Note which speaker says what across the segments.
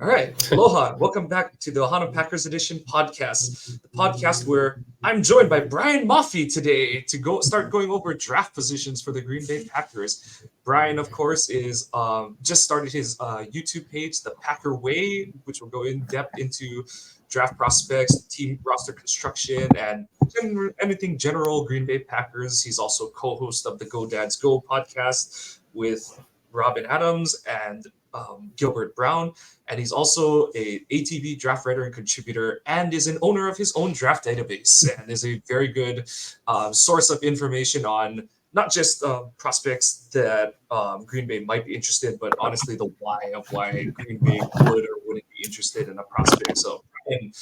Speaker 1: All right. Aloha. Welcome back to the Ohana Packers Edition podcast, the podcast where I'm joined by Brian Maafi today to start going over draft positions for the Green Bay Packers. Brian, of course, is just started his YouTube page, The Packer Way, which will go in depth into draft prospects, team roster construction, and anything general Green Bay Packers. He's also co-host of the GoDadsGo podcast with Robin Adams and Gilbert Brown, and he's also a ATV draft writer and contributor, and is an owner of his own draft database, and is a very good source of information on not just prospects that Green Bay might be interested, but honestly the why of why Green Bay would or wouldn't be interested in a prospect. So, and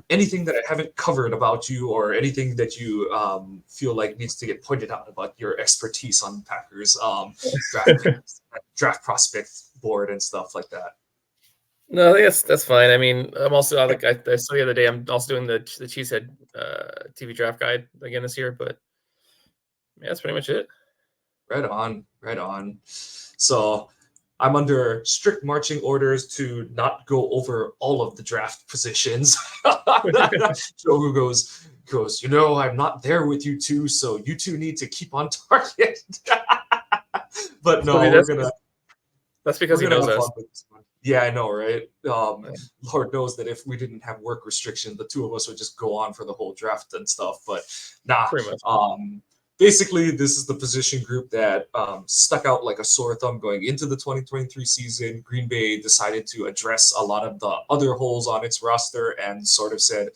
Speaker 1: anything that I haven't covered about you, or anything that you feel like needs to get pointed out about your expertise on Packers draft draft prospect board and stuff like that.
Speaker 2: No, I think that's fine. I mean, I'm also like I saw the other day. I'm also doing the Cheesehead TV draft guide again this year, but yeah, that's pretty much it.
Speaker 1: Right on, right on. So I'm under strict marching orders to not go over all of the draft positions. Joe goes, I'm not there with you two, so you two need to keep on target. But no,
Speaker 2: that's because he knows us.
Speaker 1: Yeah, I know, right? Lord knows that if we didn't have work restriction, the two of us would just go on for the whole draft and stuff. But nah, basically, this is the position group that stuck out like a sore thumb going into the 2023 season. Green Bay decided to address a lot of the other holes on its roster and sort of said,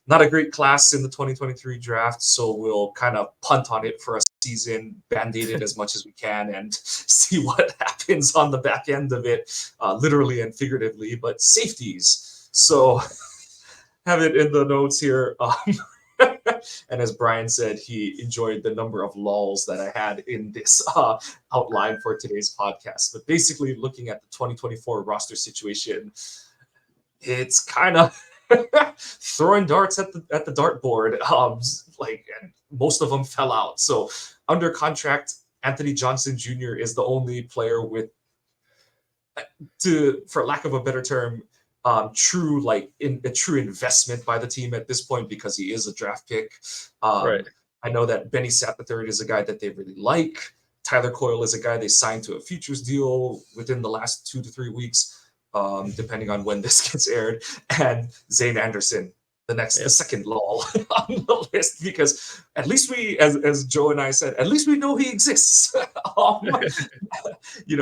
Speaker 1: not a great class in the 2023 draft, so we'll kind of punt on it for a season, band-aid it as much as we can, and see what happens on the back end of it, literally and figuratively. But safeties, so have it in the notes here. And as Brian said, he enjoyed the number of lulls that I had in this outline for today's podcast. But basically, looking at the 2024 roster situation, it's kind of throwing darts at the dartboard. And most of them fell out. So under contract, Anthony Johnson Jr. is the only player with, for lack of a better term, true investment by the team at this point, because he is a draft pick.
Speaker 2: Right.
Speaker 1: I know that Benny Sapp III is a guy that they really like. Tyler Coyle is a guy they signed to a futures deal within the last 2 to 3 weeks. Depending on when this gets aired, and Zane Anderson, the second lull on the list, because at least we, as Joe and I said, at least we know he exists. He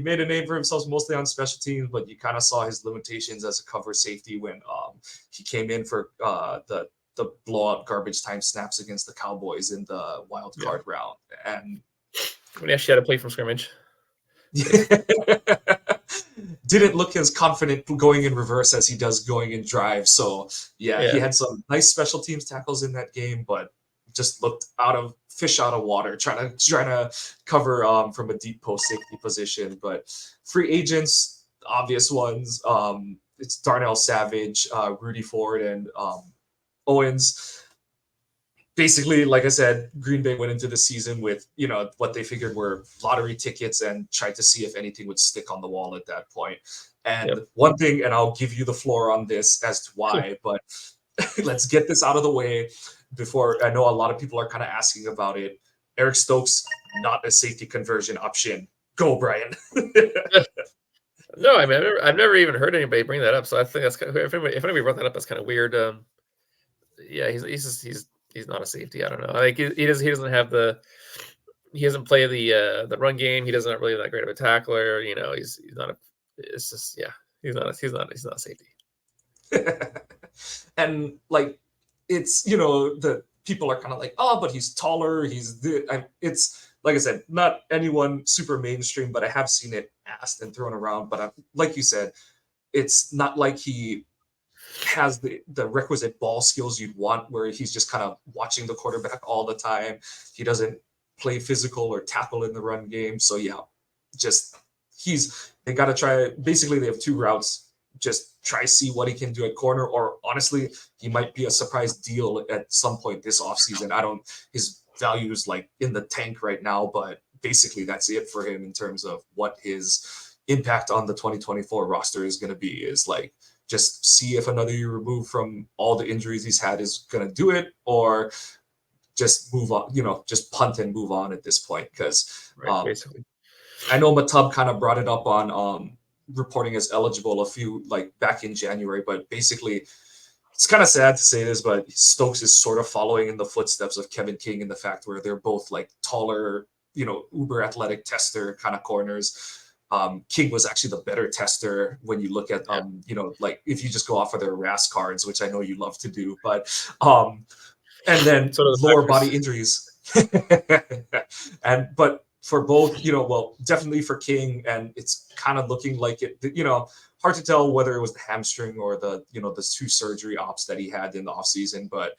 Speaker 1: made a name for himself mostly on special teams, but you kind of saw his limitations as a cover safety when he came in for the blowout garbage time snaps against the Cowboys in the wild card round, and
Speaker 2: when he actually had to play from scrimmage.
Speaker 1: Didn't look as confident going in reverse as he does going in drive. So he had some nice special teams tackles in that game, but just looked fish out of water, trying to cover from a deep post safety position. But free agents, obvious ones, it's Darnell Savage, Rudy Ford, and Owens. Basically, like I said, Green Bay went into the season with, what they figured were lottery tickets and tried to see if anything would stick on the wall at that point. And one thing, and I'll give you the floor on this as to why, but let's get this out of the way before. I know a lot of people are kind of asking about it. Eric Stokes, not a safety conversion option. Go, Brian.
Speaker 2: No, I mean, I've never even heard anybody bring that up. So I think that's kind of, if anybody brought that up, that's kind of weird. He's not a safety. I don't know. Like he doesn't have he doesn't play the run game. He doesn't really that great of a tackler. He's not a. It's just he's not a safety.
Speaker 1: And like it's the people are kind of like, oh, but he's taller. It's like I said, not anyone super mainstream, but I have seen it asked and thrown around. But like you said, it's not like he has the requisite ball skills you'd want, where he's just kind of watching the quarterback all the time. He doesn't play physical or tackle in the run game. So they got to try. Basically, they have two routes. Just try see what he can do at corner, or honestly, he might be a surprise deal at some point this offseason. His value is like in the tank right now, but basically that's it for him in terms of what his impact on the 2024 roster is going to be, is like just see if another year removed from all the injuries he's had is going to do it, or just move on, just punt and move on at this point. Because
Speaker 2: basically.
Speaker 1: I know Matub kind of brought it up on reporting as eligible a few, like back in January, but basically it's kind of sad to say this, but Stokes is sort of following in the footsteps of Kevin King in the fact where they're both like taller, uber athletic tester kind of corners. King was actually the better tester when you look at, like if you just go off of their RAS cards, which I know you love to do, but, and then
Speaker 2: So
Speaker 1: lower body injuries. But for both, well, definitely for King, and it's kind of looking like it, hard to tell whether it was the hamstring or the, the 2 surgery ops that he had in the offseason. But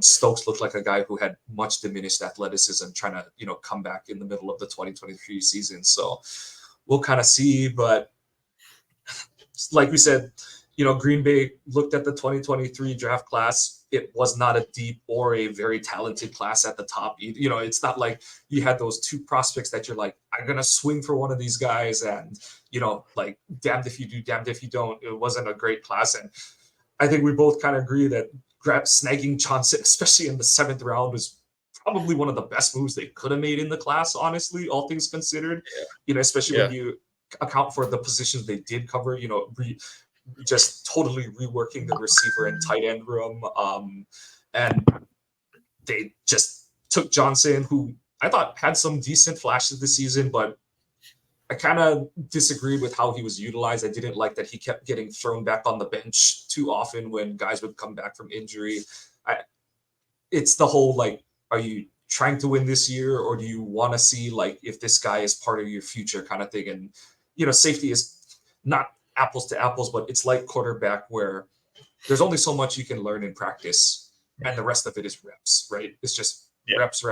Speaker 1: Stokes looked like a guy who had much diminished athleticism trying to, come back in the middle of the 2023 season. So we'll kind of see. But like we said, Green Bay looked at the 2023 draft class. It was not a deep or a very talented class at the top. It's not like you had those 2 prospects that you're like, I'm going to swing for one of these guys. And, like damned if you do, damned if you don't. It wasn't a great class. And I think we both kind of agree that snagging Johnson, especially in the 7th round, was probably one of the best moves they could have made in the class, honestly, all things considered, especially when you account for the positions they did cover, just totally reworking the receiver and tight end room. And they just took Johnson, who I thought had some decent flashes this season, but I kind of disagreed with how he was utilized. I didn't like that he kept getting thrown back on the bench too often when guys would come back from injury. It's the whole, like, are you trying to win this year, or do you want to see like if this guy is part of your future kind of thing? And safety is not apples to apples, but it's like quarterback, where there's only so much you can learn in practice, and the rest of it is reps, right? It's just reps.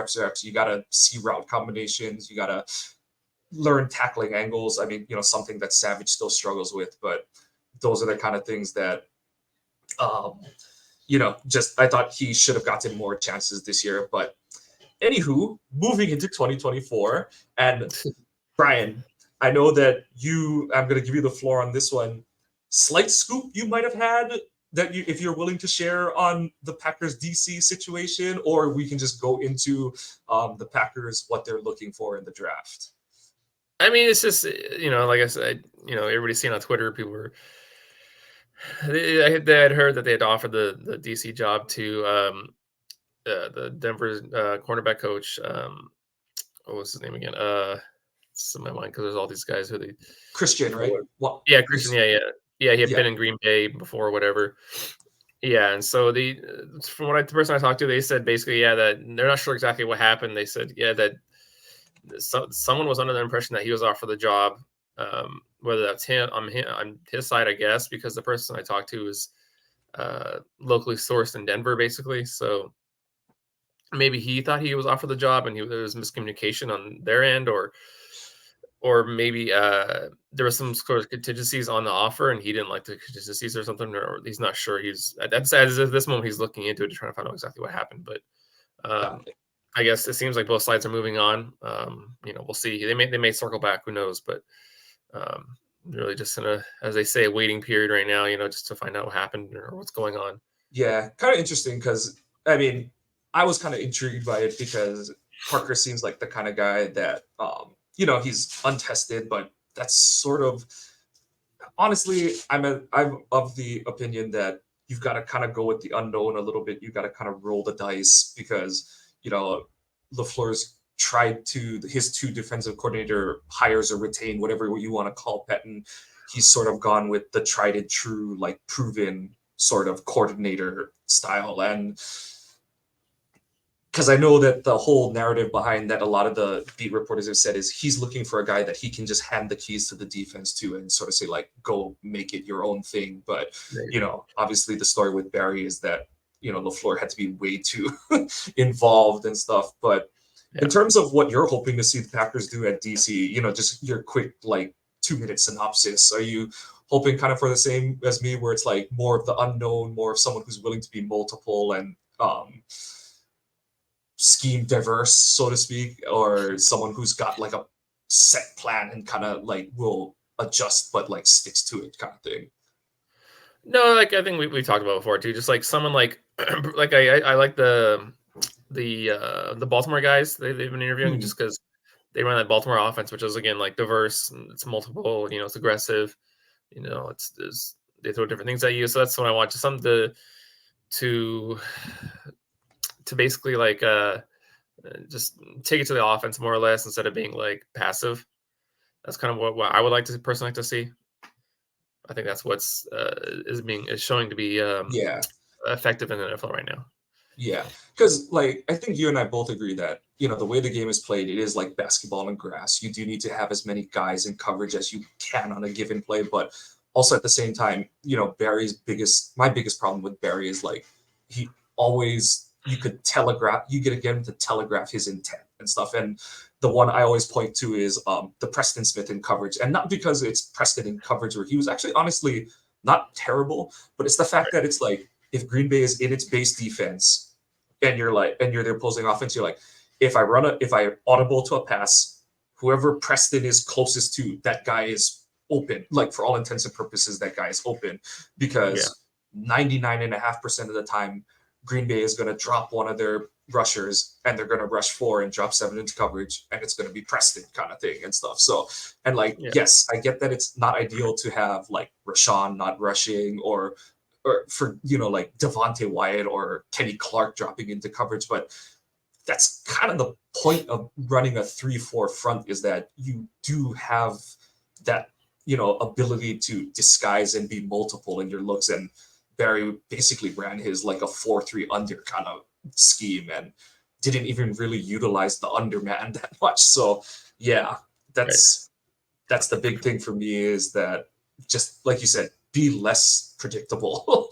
Speaker 1: You got to see route combinations. You got to learn tackling angles. I mean, something that Savage still struggles with, but those are the kind of things that, just I thought he should have gotten more chances this year. But anywho, moving into 2024, and Brian, I know that I'm going to give you the floor on this one. Slight scoop you might have had that if you're willing to share on the Packers DC situation, or we can just go into the Packers, what they're looking for in the draft.
Speaker 2: I mean, it's just, like I said, everybody's seen on Twitter, people were, they had heard that they had offered the DC job to the Denver cornerback coach. What was his name again? It's in my mind because there's all these guys who they
Speaker 1: Christian, right?
Speaker 2: Well, yeah, Christian. Yeah. He had been in Green Bay before, whatever. Yeah, and so from the person I talked to, they said basically, that they're not sure exactly what happened. They said, that someone was under the impression that he was offered the job, whether that's him on his side, I guess, because the person I talked to is locally sourced in Denver, basically. So maybe he thought he was offered the job, and there was miscommunication on their end, or maybe there was some sort of contingencies on the offer, and he didn't like the contingencies or something, or he's not sure. As of this moment, he's looking into it to try to find out exactly what happened. But I guess it seems like both sides are moving on. We'll see. They may circle back. Who knows? But really just in a, as they say, a waiting period right now, just to find out what happened or what's going on.
Speaker 1: Yeah, kind of interesting because, I mean, I was kind of intrigued by it because Parker seems like the kind of guy that, he's untested, but that's sort of, honestly, I'm of the opinion that you've got to kind of go with the unknown a little bit. You got to kind of roll the dice because, LaFleur's tried his 2 defensive coordinator hires or retain, whatever you want to call Pettine. He's sort of gone with the tried and true, like proven sort of coordinator style. And because I know that the whole narrative behind that, a lot of the beat reporters have said, is he's looking for a guy that he can just hand the keys to the defense to and sort of say, like, go make it your own thing. But, obviously the story with Barry is that, LaFleur had to be way too involved and stuff. But in terms of what you're hoping to see the Packers do at DC, just your quick, like, 2-minute synopsis, are you hoping kind of for the same as me, where it's like more of the unknown, more of someone who's willing to be multiple and scheme diverse, so to speak, or someone who's got like a set plan and kind of like will adjust, but like sticks to it kind of thing.
Speaker 2: No, like I think we talked about before too. Just like someone like like I like the Baltimore guys they've been interviewing just because they run that Baltimore offense, which is again like diverse and it's multiple. It's aggressive. It's they throw different things at you. So that's what I want. Just something to basically like just take it to the offense more or less instead of being like passive. That's kind of what I would like to personally like to see. I think that's what's is showing to be
Speaker 1: Yeah.
Speaker 2: effective in the NFL right now.
Speaker 1: Yeah, because like I think you and I both agree that the way the game is played, it is like basketball on grass. You do need to have as many guys in coverage as you can on a given play, but also at the same time, my biggest problem with Barry is like he always you get again to telegraph his intent and stuff. And the one I always point to is the Preston Smith in coverage, and not because it's Preston in coverage where he was actually honestly not terrible, but it's the fact that it's like if Green Bay is in its base defense and you're the opposing offense, you're like, if I audible to a pass, whoever Preston is closest to, that guy is open. Like for all intents and purposes, that guy is open because 99.5% of the time, Green Bay is going to drop one of their rushers and they're going to rush 4 and drop 7 into coverage, and it's going to be Preston kind of thing and stuff. So, and like, yes, I get that it's not ideal to have like Rashawn not rushing or for like Devontae Wyatt or Kenny Clark dropping into coverage, but that's kind of the point of running a 3-4 front, is that you do have that ability to disguise and be multiple in your looks. And Barry basically ran his like a 4-3 under kind of scheme and didn't even really utilize the underman that much. So yeah, that's the big thing for me, is that just like you said, be less predictable.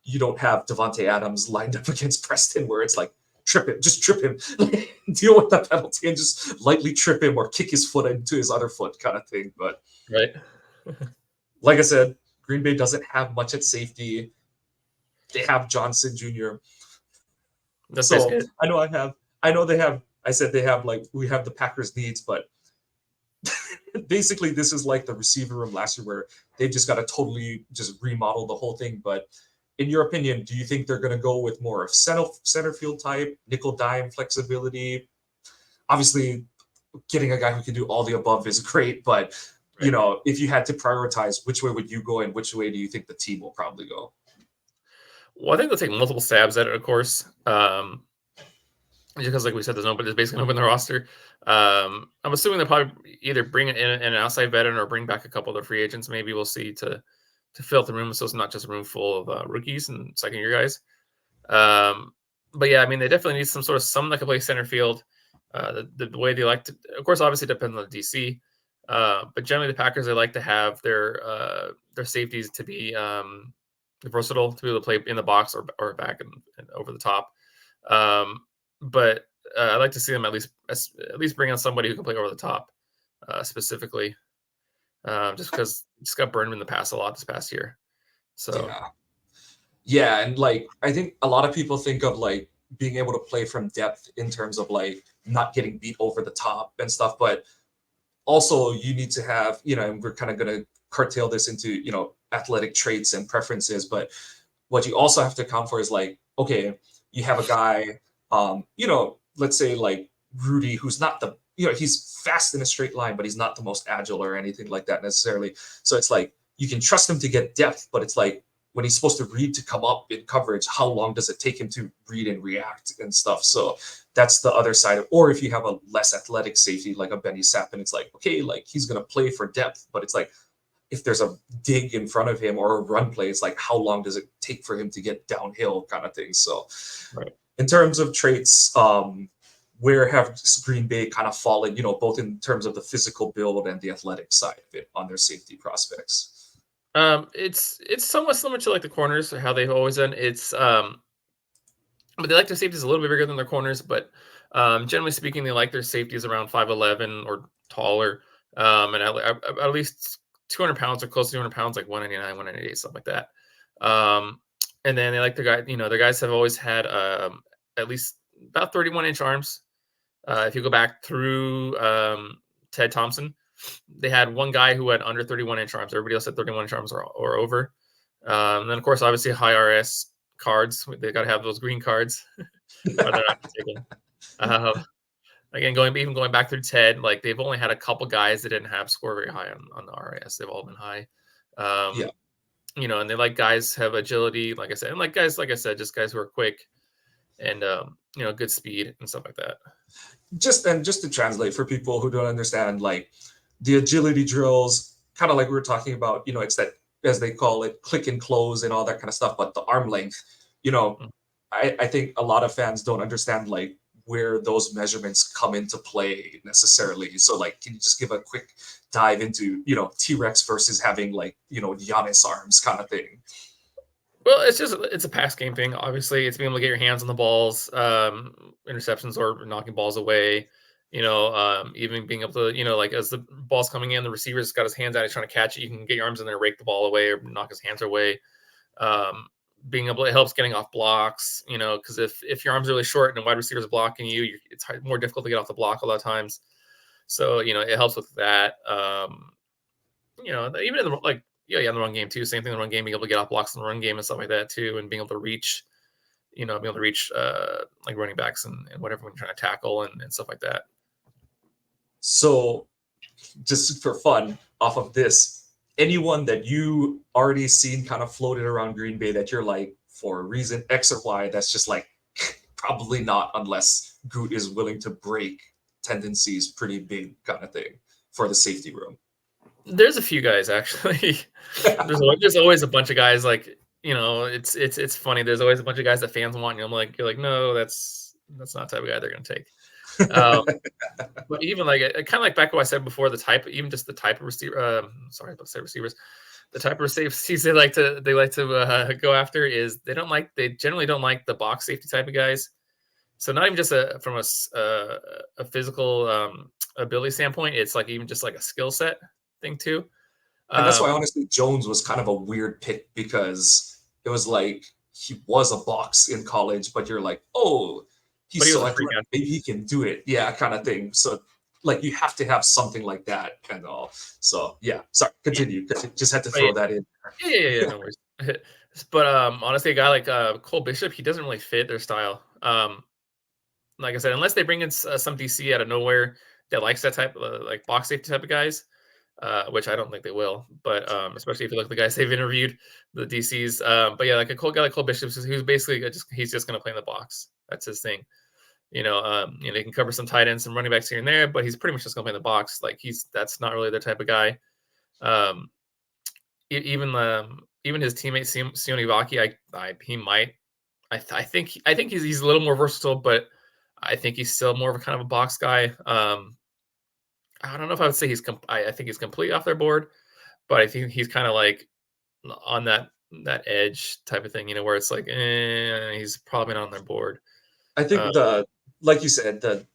Speaker 1: You don't have Devontae Adams lined up against Preston where it's like, just trip him, deal with that penalty and just lightly trip him or kick his foot into his other foot kind of thing. But like I said, Green Bay doesn't have much at safety. They have Johnson Jr. So I said they have like, we have the Packers needs, but basically this is like the receiver room last year where they've just got to totally just remodel the whole thing. But in your opinion, do you think they're going to go with more of center field type, nickel dime flexibility? Obviously, getting a guy who can do all the above is great, but if you had to prioritize, which way would you go and which way do you think the team will probably go?
Speaker 2: Well, I think they'll take multiple stabs at it, of course. Because like we said, there's basically nobody in the roster. I'm assuming they'll probably either bring in an outside veteran or bring back a couple of the free agents. Maybe we'll see to fill the room, so it's not just a room full of rookies and second-year guys. But yeah, I mean, they definitely need someone that can play center field. The way they like to, of course, obviously depends on the DC. But generally, the Packers, they like to have their safeties to be versatile, to be able to play in the box or back and over the top. But I'd like to see them at least bring on somebody who can play over the top, specifically, just because just got burned in the past a lot this past year. So
Speaker 1: yeah, and like I think a lot of people think of like being able to play from depth in terms of like not getting beat over the top and stuff, but also you need to have and we're kind of going to curtail this into athletic traits and preferences, but what you also have to account for is like, okay, you have a guy. Let's say like Rudy, who's not he's fast in a straight line, but he's not the most agile or anything like that necessarily. So it's like, you can trust him to get depth, but it's like when he's supposed to read to come up in coverage, how long does it take him to read and react and stuff? So that's the other side of, or if you have a less athletic safety, like a Benny Sappin, it's like, okay, like he's going to play for depth, but it's like, if there's a dig in front of him or a run play, it's like, how long does it take for him to get downhill kind of thing? So in terms of traits, where have Green Bay kind of fallen, both in terms of the physical build and the athletic side of it on their safety prospects?
Speaker 2: It's somewhat similar to like the corners, or how they've always done. But they like their safeties a little bit bigger than their corners, but generally speaking, they like their safeties around 5'11" or taller, and at least 200 pounds or close to 200 pounds, like 199, 198, something like that. And then they like their guys have always had at least about 31-inch arms. If you go back through Ted Thompson, they had one guy who had under 31-inch arms. Everybody else had 31-inch arms or over. And then, of course, obviously high RS cards. They got to have those green cards, or they're not taken. Again, going back through TED, like they've only had a couple guys that didn't have score very high on the RS. They've all been high.
Speaker 1: Yeah.
Speaker 2: You know, and they like guys have agility, like I said, and like guys, like I said, just guys who are quick and you know, good speed and stuff like that.
Speaker 1: Just to translate for people who don't understand, like the agility drills, kind of like we were talking about, you know, it's that, as they call it, click and close and all that kind of stuff. But the arm length, you know, I think a lot of fans don't understand like where those measurements come into play necessarily. So like, can you just give a quick dive into, you know, T-Rex versus having like, you know, Giannis arms kind of thing?
Speaker 2: Well, it's a pass game thing. Obviously, it's being able to get your hands on the balls, interceptions or knocking balls away. You know, even being able to, you know, like as the ball's coming in, the receiver's got his hands out, he's trying to catch it. You can get your arms in there, rake the ball away, or knock his hands away. Being able, it helps getting off blocks. You know, because if your arms are really short and a wide receiver's blocking you, it's more difficult to get off the block a lot of times. So you know, it helps with that. You know, even in the like. Yeah, in the run game too. Same thing in the run game, being able to get off blocks in the run game and stuff like that too, and being able to reach, you know, being able to reach like running backs and whatever when you're trying to tackle and stuff like that.
Speaker 1: So, just for fun, off of this, anyone that you already seen kind of floated around Green Bay that you're like, for reason X or Y, that's just like probably not unless Groot is willing to break tendencies pretty big kind of thing for the safety room.
Speaker 2: There's a few guys actually. there's always a bunch of guys like, you know, it's funny. There's always a bunch of guys that fans want, and you're like, no, that's not the type of guy they're gonna take. But even like kind of like back what I said before, the type, even just the type of receiver. Sorry, about to say receivers. The type of receivers they like to go after is they generally don't like the box safety type of guys. So not even just from a physical ability standpoint, it's like even just like a skill set thing too.
Speaker 1: And that's why honestly Jones was kind of a weird pick, because it was like he was a box in college, but you're like, oh, he's so athletic, maybe he can do it. Yeah, kind of thing. So like you have to have something like that and all. So yeah, sorry, continue. Just had to throw that in.
Speaker 2: Yeah, no worries. But honestly, a guy like Cole Bishop, he doesn't really fit their style. Like I said, unless they bring in some DC out of nowhere that likes that type of like box safety type of guys, which I don't think they will. But especially if you look at the guys they've interviewed, the DCs. But yeah, like a guy like Cole Bishop, who's basically he's just going to play in the box. That's his thing. You know, he can cover some tight ends, some running backs here and there, but he's pretty much just going to play in the box. Like that's not really their type of guy. Even his teammate Sione Vaki, I think he's a little more versatile, but I think he's still more of a kind of a box guy. I don't know if I would say I think he's completely off their board, but I think he's kind of like on that edge type of thing, you know, where it's like, he's probably not on their board.
Speaker 1: I think like you said, the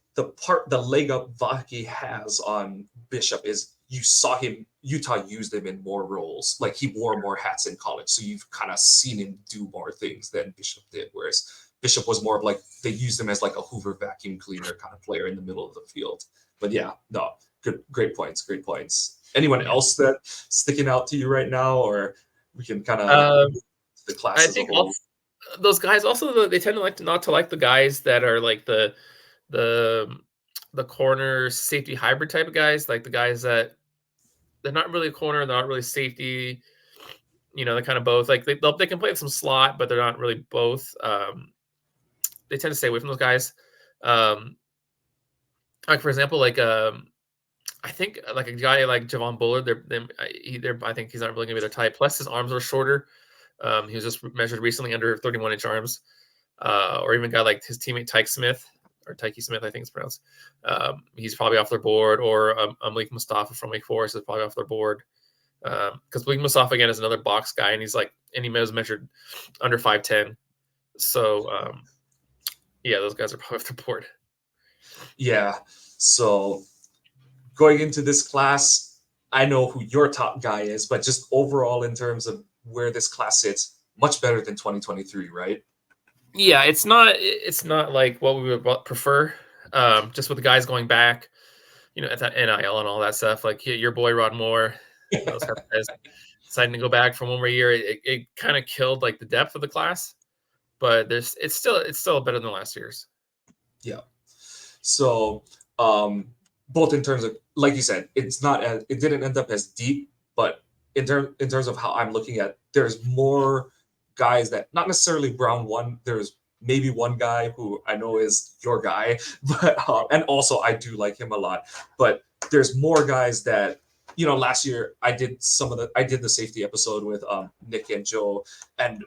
Speaker 1: leg up Vaki has on Bishop is you saw Utah used him in more roles. Like he wore more hats in college. So you've kind of seen him do more things than Bishop did. Whereas Bishop was more of like, they used him as like a Hoover vacuum cleaner kind of player in the middle of the field. But yeah, no, great points. Anyone else that sticking out to you right now, or we can kind of the class as a whole?
Speaker 2: Those guys also, they tend to not to like the guys that are like the corner safety hybrid type of guys, like the guys that they're not really a corner, they're not really safety. You know, they're kind of both. Like they can play some slot, but they're not really both. They tend to stay away from those guys. Like for example, like I think like a guy like Javon Bullard, I think he's not really gonna be their type. Plus his arms are shorter. He was just measured recently under 31-inch arms. Or even a guy like his teammate Tyke Smith, I think it's pronounced. He's probably off their board. Or Malik Mustafa from Wake Forest is probably off their board. Because Malik Mustafa again is another box guy, and he was measured under 5'10". So yeah, those guys are probably off their board.
Speaker 1: Yeah. So going into this class, I know who your top guy is, but just overall in terms of where this class sits, much better than 2023, right?
Speaker 2: Yeah, it's not like what we would prefer. Just with the guys going back, at that NIL and all that stuff. Like your boy Rod Moore, those type of guys deciding to go back for one more year. It kind of killed like the depth of the class, but it's still better than last year's.
Speaker 1: Yeah. So both in terms of, like you said, it didn't end up as deep, but in terms of how I'm looking at, there's more guys that not necessarily round one. There's maybe one guy who I know is your guy, but and also I do like him a lot. But there's more guys that, last year I did the safety episode with Nick and Joe, and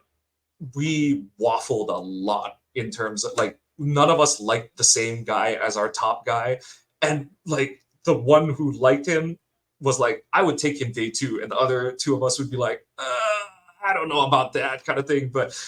Speaker 1: we waffled a lot in terms of like none of us liked the same guy as our top guy, and like the one who liked him was like, I would take him day two, and the other two of us would be like, I don't know about that kind of thing. But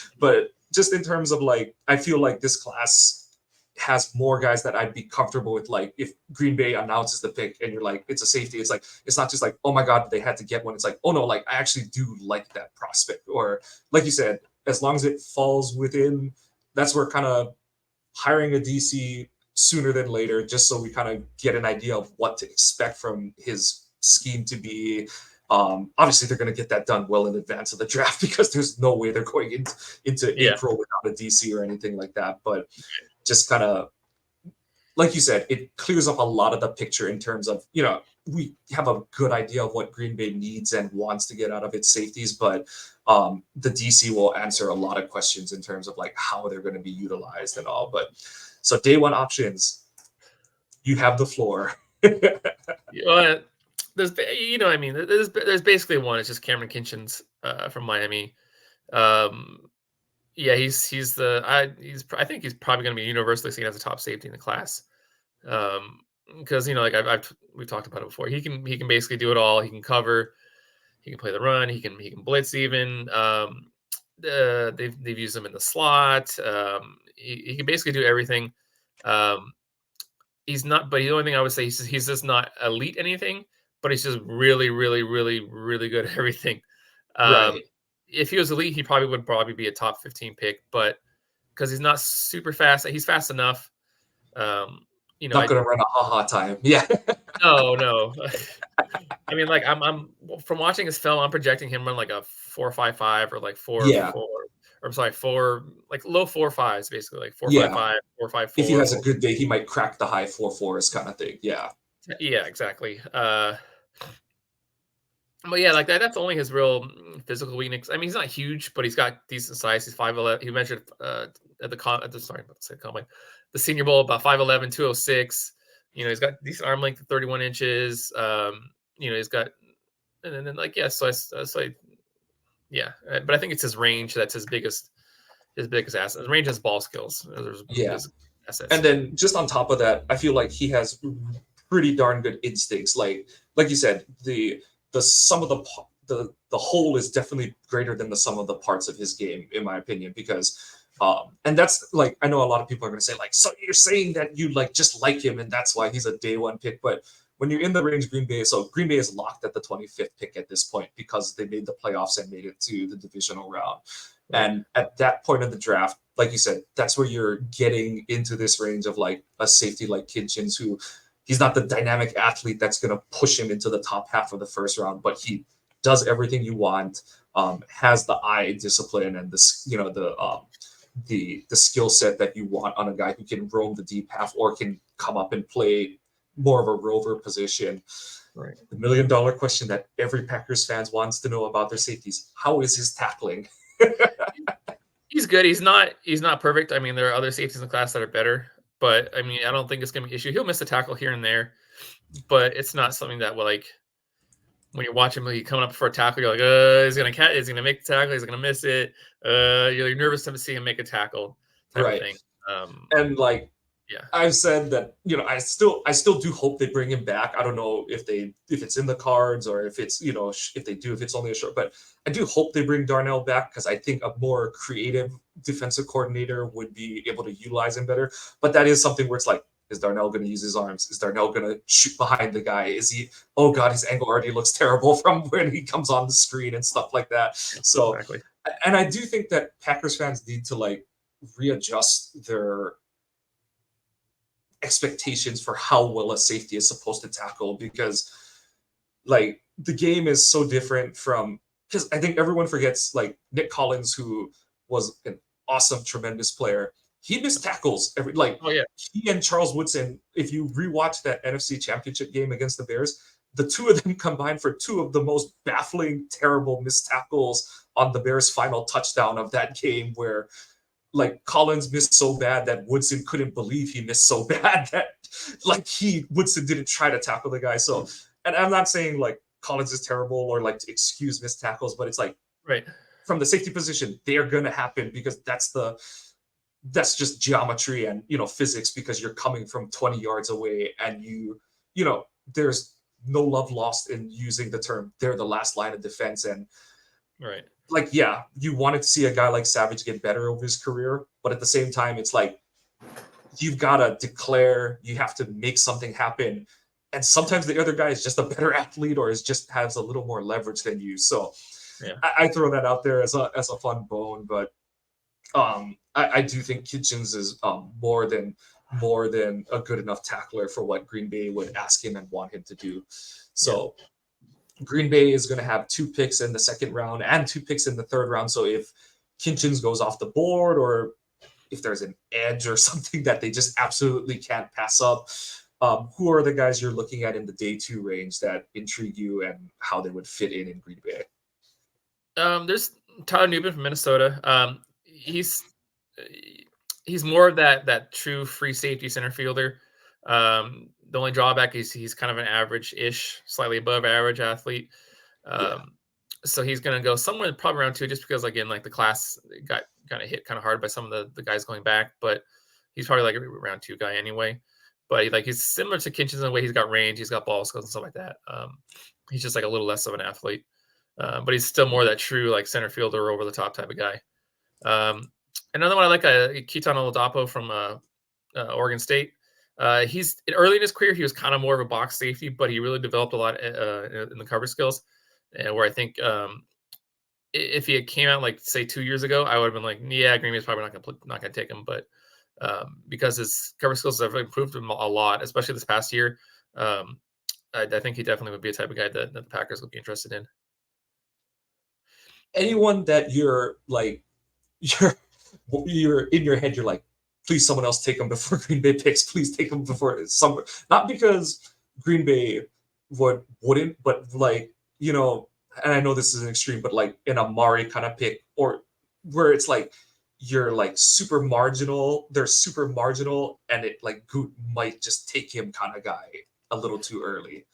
Speaker 1: just in terms of like, I feel like this class has more guys that I'd be comfortable with. Like if Green Bay announces the pick and you're like, it's a safety, it's like, it's not just like, oh my God, they had to get one. It's like, oh no, like I actually do like that prospect. Or like you said, as long as it falls within, that's where kind of hiring a DC sooner than later, just so we kind of get an idea of what to expect from his scheme to be. Obviously, they're going to get that done well in advance of the draft because there's no way they're going into April without a DC or anything like that. But just kind of, like you said, it clears up a lot of the picture in terms of, we have a good idea of what Green Bay needs and wants to get out of its safeties, but the DC will answer a lot of questions in terms of like how they're going to be utilized and all. But so day one options, you have the floor.
Speaker 2: There's there's basically one. It's just Cameron Kinchins from Miami. Yeah, I think he's probably going to be universally seen as a top safety in the class. Because like we've talked about it before. He can basically do it all. He can cover, he can play the run, he can blitz even. They've used him in the slot. He can basically do everything. He's not, but the only thing I would say, he's just not elite anything, but he's just really, really, really, really good at everything.
Speaker 1: Right.
Speaker 2: If he was elite, he would be a top 15 pick, but because he's not super fast, he's fast enough.
Speaker 1: Not going to run a ha-ha time. Yeah.
Speaker 2: No. I mean, like I'm from watching his film, I'm projecting him run like a 4.55 or like 4.4, or I'm sorry, 4, like low 4.5s, basically like 4.55, 4.54.
Speaker 1: If he has a good day, he might crack the high 4.4s kind of thing. Yeah.
Speaker 2: Yeah, exactly. But yeah, like that's only his real physical weakness. I mean, he's not huge, but he's got decent size. He's 5'11". He measured at the Senior Bowl about 5'11", 206. He's got decent arm length of 31 inches. He's got, and then like but I think it's his range that's his biggest asset. His range has ball skills.
Speaker 1: His assets. And then just on top of that, I feel like he has pretty darn good instincts. Like you said, the sum of the whole is definitely greater than the sum of the parts of his game, in my opinion, because and that's like, I know a lot of people are going to say like, so you're saying that you like just like him and that's why he's a day one pick. But when you're in the range Green Bay is locked at the 25th pick at this point because they made the playoffs and made it to the divisional round. And at that point of the draft, like you said, that's where you're getting into this range of like a safety like Kinchins, who he's not the dynamic athlete that's going to push him into the top half of the first round, but he does everything you want, has the eye discipline and the skill set that you want on a guy who can roam the deep half or can come up and play more of a rover position.
Speaker 2: Right.
Speaker 1: The $1 million question that every Packers fans wants to know about their safeties: how is his tackling?
Speaker 2: He's good. He's not perfect. I mean, there are other safeties in the class that are better, but I mean, I don't think it's going to be an issue. He'll miss a tackle here and there, but it's not something that will, like, when you watch him coming up for a tackle, you're like, is he going to make the tackle? Is he going to miss it? You're nervous to see him make a tackle type of thing.
Speaker 1: And like, I've said that, I still do hope they bring him back. I don't know if it's in the cards or if it's, if it's only a short, but I do hope they bring Darnell back because I think a more creative defensive coordinator would be able to utilize him better. But that is something where it's like, is Darnell going to use his arms? Is Darnell going to shoot behind the guy? Is he, oh God, his angle already looks terrible from when he comes on the screen and stuff like that. So, exactly. And I do think that Packers fans need to like readjust their expectations for how well a safety is supposed to tackle, because like the game is so different from, because I think everyone forgets like Nick Collins, who was an awesome, tremendous player. He missed tackles every, like
Speaker 2: Oh yeah.
Speaker 1: he and Charles Woodson. If you rewatch that NFC Championship game against the Bears, the two of them combined for two of the most baffling, terrible missed tackles on the Bears' final touchdown of that game, where like Collins missed so bad that Woodson couldn't believe he missed so bad that like Woodson didn't try to tackle the guy. So, and I'm not saying like Collins is terrible or like to excuse missed tackles, but it's like
Speaker 2: Right.
Speaker 1: from the safety position, they're gonna happen because that's just geometry and physics, because you're coming from 20 yards away, and there's no love lost in using the term they're the last line of defense. And
Speaker 2: Right.
Speaker 1: like, yeah, you wanted to see a guy like Savage get better over his career, but at the same time, it's like you've got to declare, you have to make something happen. And sometimes the other guy is just a better athlete or just has a little more leverage than you. So
Speaker 2: Yeah.
Speaker 1: I throw that out there as a fun bone, but I do think Kitchens is more than a good enough tackler for what Green Bay would ask him and want him to do. So Green Bay is going to have 2 picks in the second round and 2 picks in the third round. So if Kitchens goes off the board, or if there's an edge or something that they just absolutely can't pass up, who are the guys you're looking at in the day 2 range that intrigue you and how they would fit in Green Bay?
Speaker 2: There's Tyler Newman from Minnesota. He's more of that true free safety center fielder. The only drawback is he's kind of an average-ish, slightly above average athlete. So he's going to go somewhere probably around 2, just because, again, like the class got kind of hit kind of hard by some of the guys going back, but he's probably like a round 2 guy anyway. But like he's similar to Kitchens in the way he's got range, he's got ball skills and stuff like that. He's just like a little less of an athlete, but he's still more that true like center fielder, over the top type of guy. Another one I like, Keaton Oladapo from Oregon State. He's early in his career, he was kind of more of a box safety, but he really developed a lot in the cover skills. And where I think if he had came out like say 2 years ago, I would have been like, yeah, Green Bay's probably not gonna take him. But because his cover skills have improved him a lot, especially this past year, I think he definitely would be a type of guy that the Packers would be interested in.
Speaker 1: Anyone that you're like, you're in your head, you're like, please someone else take him before Green Bay picks. Please take him before someone. Not because Green Bay wouldn't, but like, and I know this is an extreme, but like an Amari kind of pick, or where it's like you're like super marginal, they're super marginal, and it like Goot might just take him kind of guy a little too early.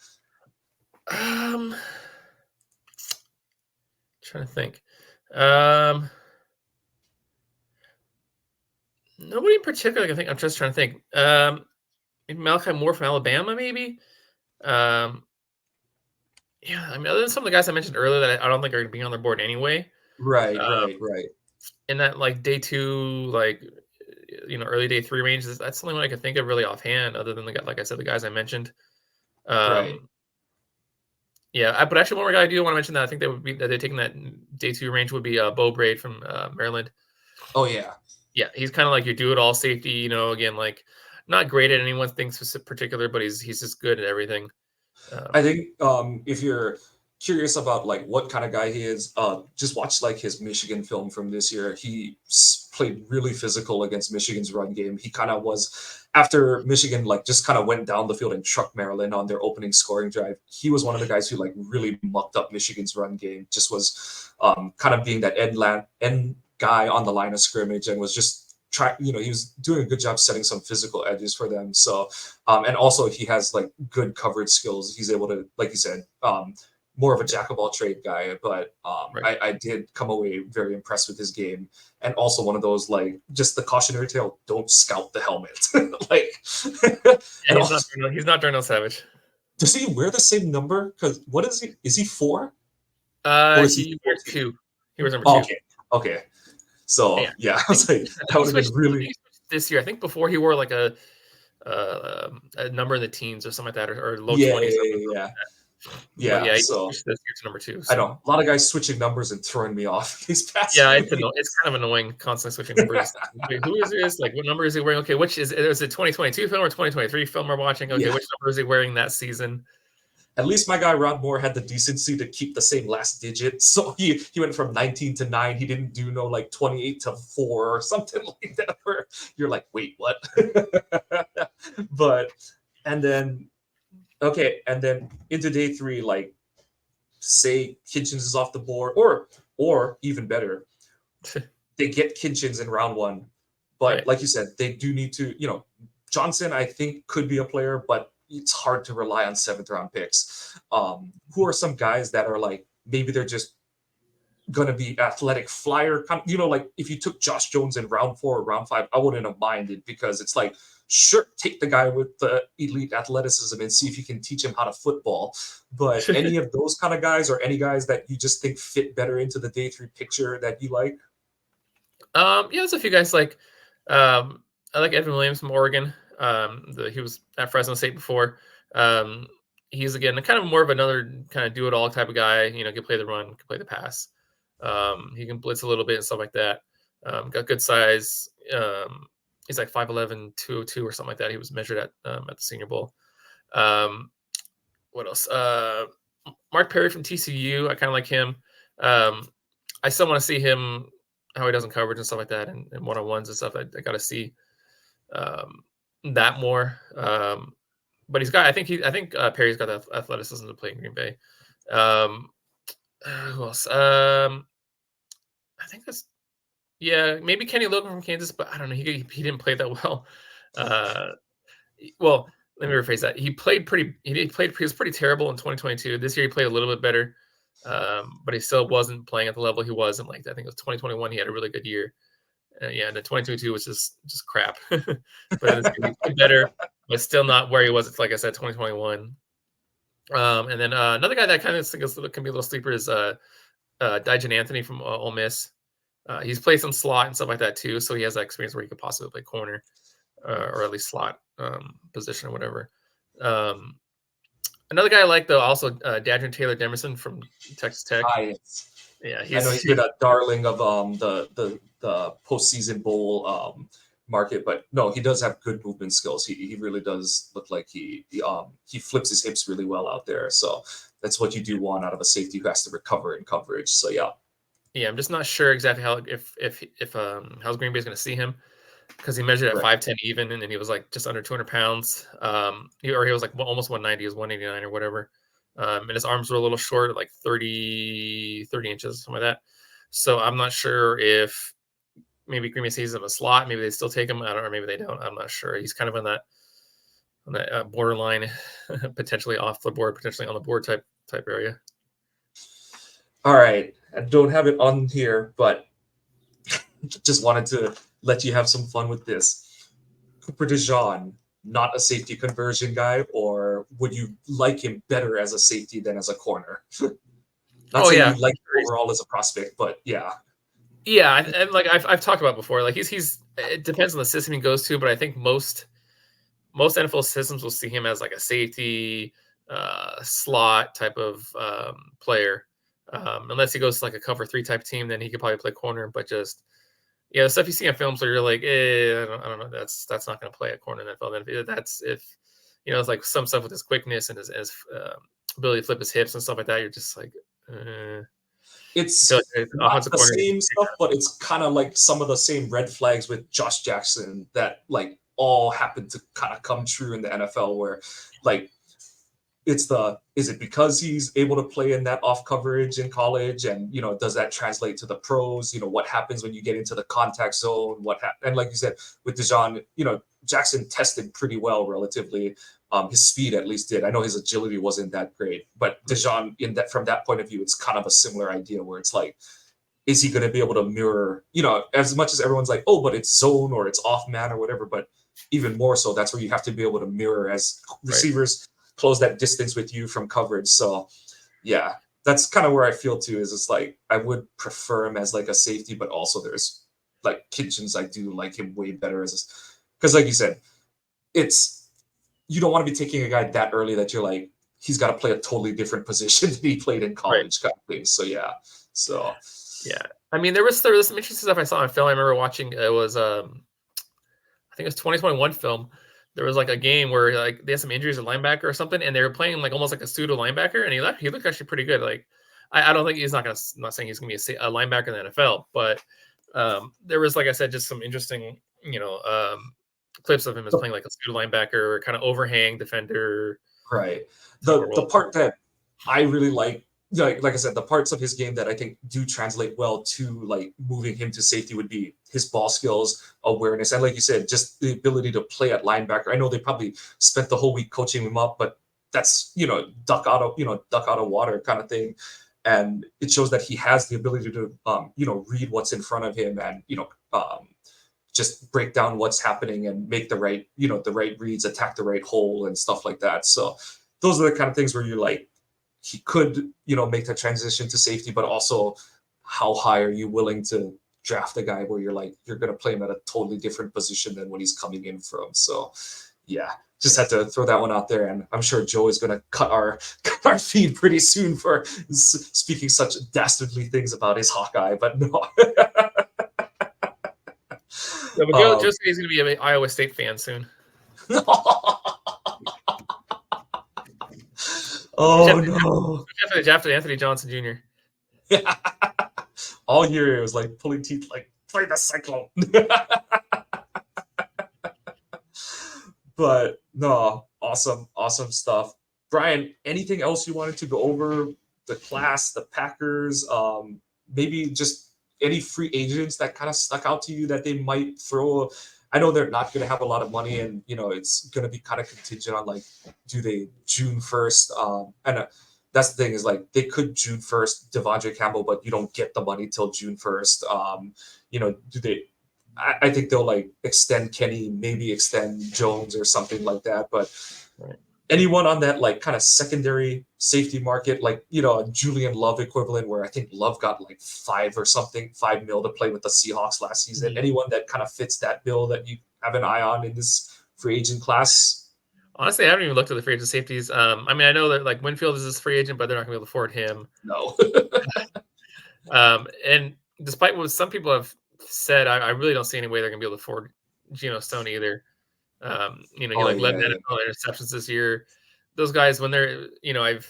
Speaker 2: Trying to think. Nobody in particular. I think I'm just trying to think. Maybe Malachi Moore from Alabama, maybe. Yeah, I mean, other than some of the guys I mentioned earlier that I don't think are going to be on their board anyway.
Speaker 1: Right.
Speaker 2: In that like day 2, like early day 3 range, that's the only one I can think of really offhand, other than like I said, the guys I mentioned.
Speaker 1: Right.
Speaker 2: Yeah, but actually, one more guy I do want to mention that I think they're taking that day 2 range would be Bo Braid from Maryland.
Speaker 1: Oh yeah.
Speaker 2: Yeah, he's kind of like your do-it-all safety. Again, like not great at any one thing particular, but he's just good at everything.
Speaker 1: I think if you're curious about like what kind of guy he is, just watch like his Michigan film from this year. He played really physical against Michigan's run game. He kind of was, after Michigan like just kind of went down the field and trucked Maryland on their opening scoring drive. He was one of the guys who like really mucked up Michigan's run game. Just was kind of being that end guy on the line of scrimmage, and was just he was doing a good job setting some physical edges for them. So, and also he has like good coverage skills. He's able to, like you said, more of a jack of all trade guy, but
Speaker 2: Right.
Speaker 1: I did come away very impressed with his game, and also one of those like just the cautionary tale: don't scout the helmet. Like,
Speaker 2: yeah, he's not Darnell Savage.
Speaker 1: Does he wear the same number? Because what is he? Is he 4?
Speaker 2: He wears 2. He wears number 2.
Speaker 1: Okay. So yeah, I was like, that would have been really
Speaker 2: this year. I think before he wore like a number in the teens or something like that, or low 20s.
Speaker 1: Yeah.
Speaker 2: But
Speaker 1: Yeah,
Speaker 2: yeah, he
Speaker 1: so
Speaker 2: switched this year to number 2.
Speaker 1: I
Speaker 2: So
Speaker 1: know a lot of guys switching numbers and throwing me off these past
Speaker 2: yeah,
Speaker 1: few
Speaker 2: it's
Speaker 1: weeks.
Speaker 2: it's kind of annoying constantly switching numbers. Wait, who is this? Like, what number is he wearing? Okay, which is it 2022 film or 2023 film we're watching? Okay,
Speaker 1: Yeah,
Speaker 2: which number is he wearing that season?
Speaker 1: at least my guy Rod Moore had the decency to keep the same last digit, so he went from 19 to 9. He didn't do no like 28 to 4 or something like that. Where you're like, wait, what? But and then okay, and then into day 3, like say Kitchens is off the board, or even better, they get Kitchens in round 1, but
Speaker 2: Right.
Speaker 1: like you said, they do need to, Johnson, I think, could be a player, but it's hard to rely on 7th round picks. Who are some guys that are like maybe they're just gonna be athletic flyer, like if you took Josh Jones in round 4 or round 5, I wouldn't have minded because it's like, sure, take the guy with the elite athleticism and see if you can teach him how to football. But any of those kind of guys, or any guys that you just think fit better into the day 3 picture that you like?
Speaker 2: Yeah, there's a few guys like I like Evan Williams from Oregon. He was at Fresno State before. Um, he's again kind of more of another kind of do it all type of guy. You know, can play the run, can play the pass. He can blitz a little bit and stuff like that. Got good size. He's like 5'11", 202 or something like that. He was measured at the Senior Bowl. What else? Mark Perry from TCU. I kind of like him. I still want to see him how he does in coverage and stuff like that, and one-on-ones and stuff. I got to see that more. But I think Perry's got the athleticism to play in Green Bay. Who else? I think maybe Kenny Logan from Kansas, but I don't know. He didn't play that well. Well, let me rephrase that. He was pretty terrible in 2022. This year he played a little bit better. But he still wasn't playing at the level he was in, like, I think it was 2021. He had a really good year. And the 2022 was just crap. But he played better, but still not where he was. It's like I said, 2021. And then another guy that I kind of think can be a little sleeper is Dijon Anthony from Ole Miss. He's played some slot and stuff like that too, so he has that experience where he could possibly play corner or at least slot position or whatever. Another guy I like, though, also Dadrian Taylor Demerson from Texas Tech. Yeah,
Speaker 1: I know he's been a darling of the postseason bowl market, but no, he does have good movement skills. He really does look like he flips his hips really well out there. So that's what you do want out of a safety who has to recover in coverage. So yeah.
Speaker 2: Yeah, I'm just not sure exactly how how's Green Bay is going to see him, because he measured at 5'10" even, and then he was like just under 200 pounds. He was like almost 190, he was 189 or whatever. And his arms were a little short, like 30 inches, something like that. So I'm not sure if maybe Green Bay sees him a slot. Maybe they still take him. I don't know. Or maybe they don't. I'm not sure. He's kind of on that borderline, potentially off the board, potentially on the board type area.
Speaker 1: All right. I don't have it on here, but just wanted to let you have some fun with this. Cooper DeJean, not a safety conversion guy, or would you like him better as a safety than as a corner? Not saying you like him overall as a prospect, but yeah.
Speaker 2: Yeah, and like I've talked about before, like he's it depends on the system he goes to, but I think most NFL systems will see him as like a safety slot type of player. Unless he goes to like a cover 3 type team, then he could probably play corner. But just the stuff you see in films where you're like, I don't know, that's not going to play at corner in the NFL. Then that's if it's like some stuff with his quickness and his ability to flip his hips and stuff like that. You're just like,
Speaker 1: it's not the same stuff, but it's kind of like some of the same red flags with Josh Jackson that like all happened to kind of come true in the NFL, where like is it because he's able to play in that off coverage in college, and does that translate to the pros? What happens when you get into the contact zone? And like you said with DeJean, Jackson tested pretty well relatively. His speed at least did. I know his agility wasn't that great, but DeJean, from that point of view, it's kind of a similar idea where it's like, is he going to be able to mirror, as much as everyone's like, oh, but it's zone or it's off man or whatever, but even more so, that's where you have to be able to mirror as receivers close that distance with you from coverage. So yeah, that's kind of where I feel too, is it's like, I would prefer him as like a safety, but also there's like Kitchens, I do like him way better because like you said, you don't want to be taking a guy that early that you're like, he's got to play a totally different position than he played in college,
Speaker 2: Right.
Speaker 1: kind of thing. So yeah, so
Speaker 2: yeah. I mean, there was some interesting stuff I saw on film. I remember watching. It was I think it was 2021 film. There was like a game where like they had some injuries at linebacker or something, and they were playing like almost like a pseudo linebacker, and he looked actually pretty good. Like I don't think he's not gonna. I'm not saying he's gonna be a linebacker in the NFL, but there was, like I said, just some interesting clips of him as playing like a pseudo linebacker, kind of overhang defender.
Speaker 1: right. The part that I really like I said, the parts of his game that I think do translate well to like moving him to safety would be his ball skills, awareness, and like you said, just the ability to play at linebacker. I know they probably spent the whole week coaching him up, but that's duck out of water kind of thing, and it shows that he has the ability to read what's in front of him and just break down what's happening and make the right reads, attack the right hole and stuff like that. So those are the kind of things where you're like, he could, make the transition to safety, but also how high are you willing to draft a guy where you're like, you're going to play him at a totally different position than when he's coming in from. So yeah, just had to throw that one out there. And I'm sure Joe is going to cut our feed pretty soon for speaking such dastardly things about his Hawkeye, but no.
Speaker 2: Yeah, but Joe said he's going to be an Iowa State fan soon.
Speaker 1: Oh no!
Speaker 2: After Anthony Johnson Jr.
Speaker 1: All year it was like pulling teeth, like play the Cyclone. But no, awesome stuff. Brian, anything else you wanted to go over? The class, the Packers, maybe just any free agents that kind of stuck out to you that they might throw. I know they're not going to have a lot of money, and it's going to be kind of contingent on like, do they June 1st? And that's the thing is like they could June 1st Devondre Campbell, but you don't get the money till June 1st. Do they? I think they'll like extend Kenny, maybe extend Jones or something like that. But anyone on that like kind of secondary safety market, like a Julian Love equivalent, where I think Love got like $5 million to play with the Seahawks last season. Anyone that kind of fits that bill that you have an eye on in this free agent class?
Speaker 2: Honestly, I haven't even looked at the free agent safeties. I mean, I know that like Winfield is this free agent, but they're not going to be able to afford him.
Speaker 1: No.
Speaker 2: And despite what some people have said, I really don't see any way they're going to be able to afford Geno Stone either. He led NFL interceptions this year. Those guys, when they're, when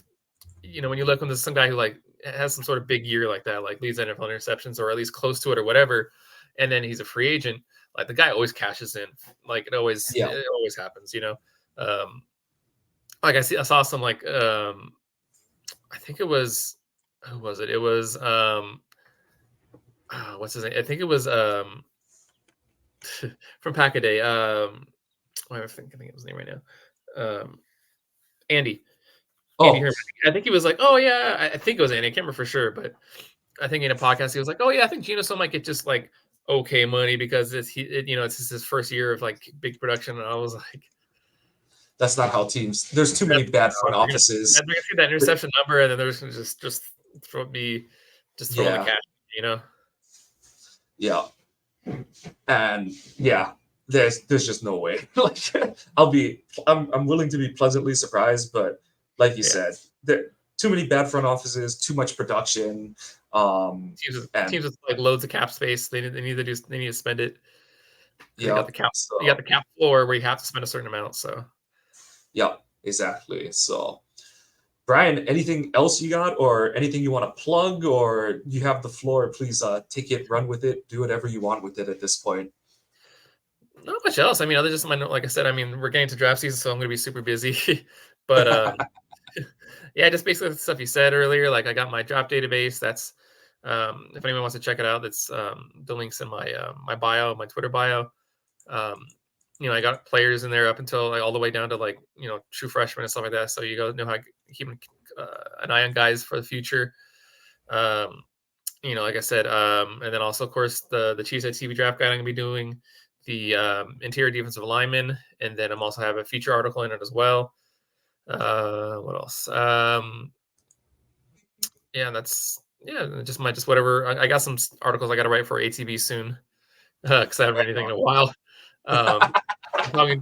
Speaker 2: you look when there's some guy who like has some sort of big year like that, like leads NFL interceptions or at least close to it or whatever, and then he's a free agent, like the guy always cashes in. Like it always happens, Like I saw some like I think it was who was it? It was what's his name? I think it was from Pack-A-Day. I think of his name right now. Andy. Andy Herman. I think he was like, oh yeah, I think it was Andy. I can't remember for sure, but I think in a podcast he was like, oh yeah, I think Geno Stone might get just like okay money because it's his first year of like big production, and I was like,
Speaker 1: that's not how teams. There's too many bad front offices.
Speaker 2: We're gonna see that interception number, and then they're just throw the cash,
Speaker 1: Yeah, and yeah, there's just no way. Like I'm willing to be pleasantly surprised, but like you said, there too many bad front offices, too much production.
Speaker 2: Teams with like loads of cap space, they need to spend it. You got the cap. You got the cap floor where you have to spend a certain amount. So.
Speaker 1: Yeah, exactly. So, Brian, anything else you got, or anything you want to plug, or you have the floor? Please take it, run with it, do whatever you want with it at this point.
Speaker 2: Not much else. I mean, other than my note, like I said, I mean, we're getting to draft season, so I'm going to be super busy. But yeah, just basically the stuff you said earlier. Like I got my draft database. That's if anyone wants to check it out, that's the links in my my bio, my Twitter bio. I got players in there up until like all the way down to like true freshmen and stuff like that. So you know how to keep an eye on guys for the future. Like I said, and then also of course the Cheesehead TV draft guide I'm gonna be doing, the interior defensive lineman, and then I'm also have a feature article in it as well. What else? Just whatever. I got some articles I got to write for ATV soon because I haven't written anything in a while. Probably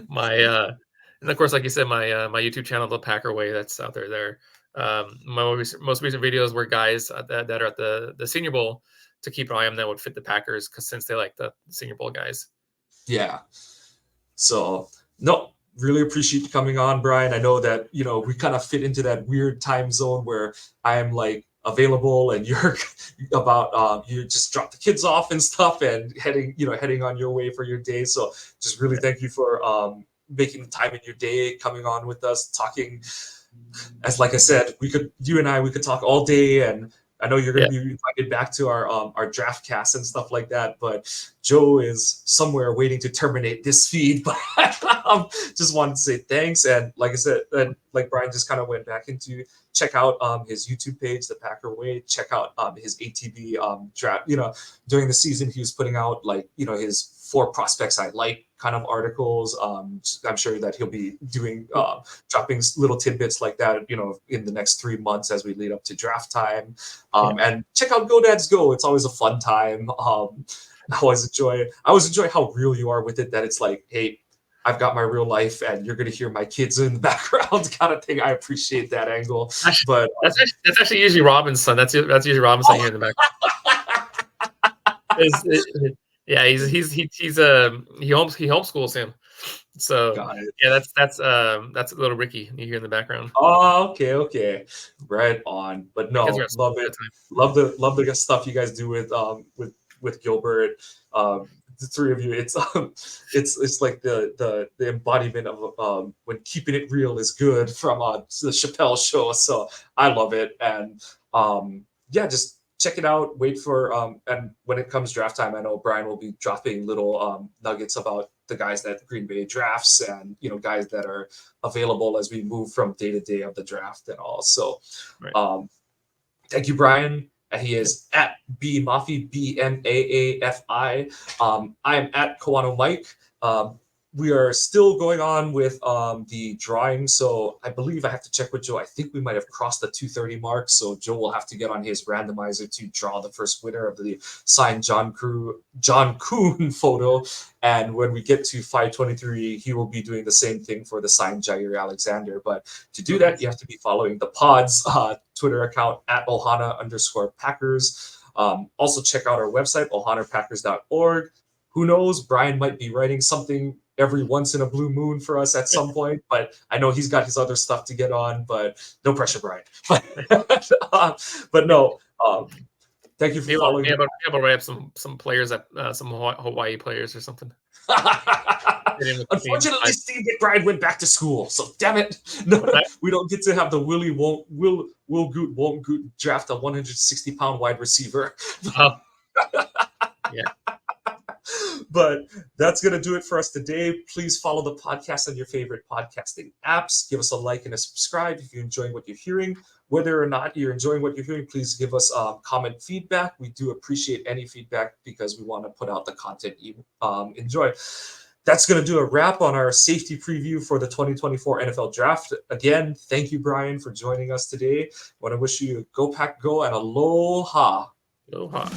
Speaker 2: my And of course, like you said, my YouTube channel, The Packer Way, that's out there. My most recent videos were guys that are at the Senior Bowl to keep an eye on that would fit the Packers, because since they like the Senior Bowl guys.
Speaker 1: Yeah. So no, really appreciate you coming on, Brian. I know that we kind of fit into that weird time zone where I'm like available and you're about you just drop the kids off and stuff and heading on your way for your day. So just really thank you for making the time in your day, coming on with us, talking. As like I said, you and I could talk all day, and I know you're going to be invited back to our draft cast and stuff like that. But Joe is somewhere waiting to terminate this feed. But just wanted to say thanks, and like I said, and like Brian just kind of went back into, check out his YouTube page, The Packer Way. Check out his ATB draft. During the season, he was putting out his 4 prospects I like kind of articles. I'm sure that he'll be doing dropping little tidbits like that, in the next 3 months as we lead up to draft time. And check out GoDadsGo. It's always a fun time. I always enjoy how real you are with it. That it's like, hey, I've got my real life, and you're gonna hear my kids in the background, kind of thing. I appreciate that angle. But
Speaker 2: that's actually usually Robin's son. That's usually Robin's son here in the background. Yeah, he homeschools him. So yeah, that's little Ricky you hear in the background.
Speaker 1: Oh, okay, right on. But no, love it. Love the stuff you guys do with Gilbert. The 3 of you, it's like the embodiment of when keeping it real is good from the Chappelle Show. So I love it, and just check it out. Wait for and when it comes draft time, I know Brian will be dropping little nuggets about the guys that Green Bay drafts, and guys that are available as we move from day to day of the draft and all. So thank you, Brian. He is at Maafi, BMAAFI. I am at Kawano Mike. We are still going on with the drawing, so I believe I have to check with Joe. I think we might have crossed the 230 mark, so Joe will have to get on his randomizer to draw the first winner of the signed John Kuhn photo. And when we get to 523, he will be doing the same thing for the signed Jair Alexander. But to do that, you have to be following the pod's Twitter account at Ohana_Packers. Also check out our website, ohanapackers.org. Who knows? Brian might be writing something every once in a blue moon for us at some point, but I know he's got his other stuff to get on, but no pressure, Brian. But no, thank you for following.
Speaker 2: Yeah, but write up some players at some Hawaii players or something.
Speaker 1: Unfortunately, Steve McBride went back to school, so damn it. No, we don't get to have the Will Goot draft a 160-pound wide receiver.
Speaker 2: Yeah.
Speaker 1: But that's going to do it for us today. Please follow the podcast on your favorite podcasting apps. Give us a like and a subscribe if you're enjoying what you're hearing. Whether or not you're enjoying what you're hearing, please give us comment feedback. We do appreciate any feedback because we want to put out the content you enjoy. That's going to do a wrap on our safety preview for the 2024 NFL Draft. Again, thank you, Brian, for joining us today. I want to wish you a Go Pack Go and aloha.
Speaker 2: Aloha.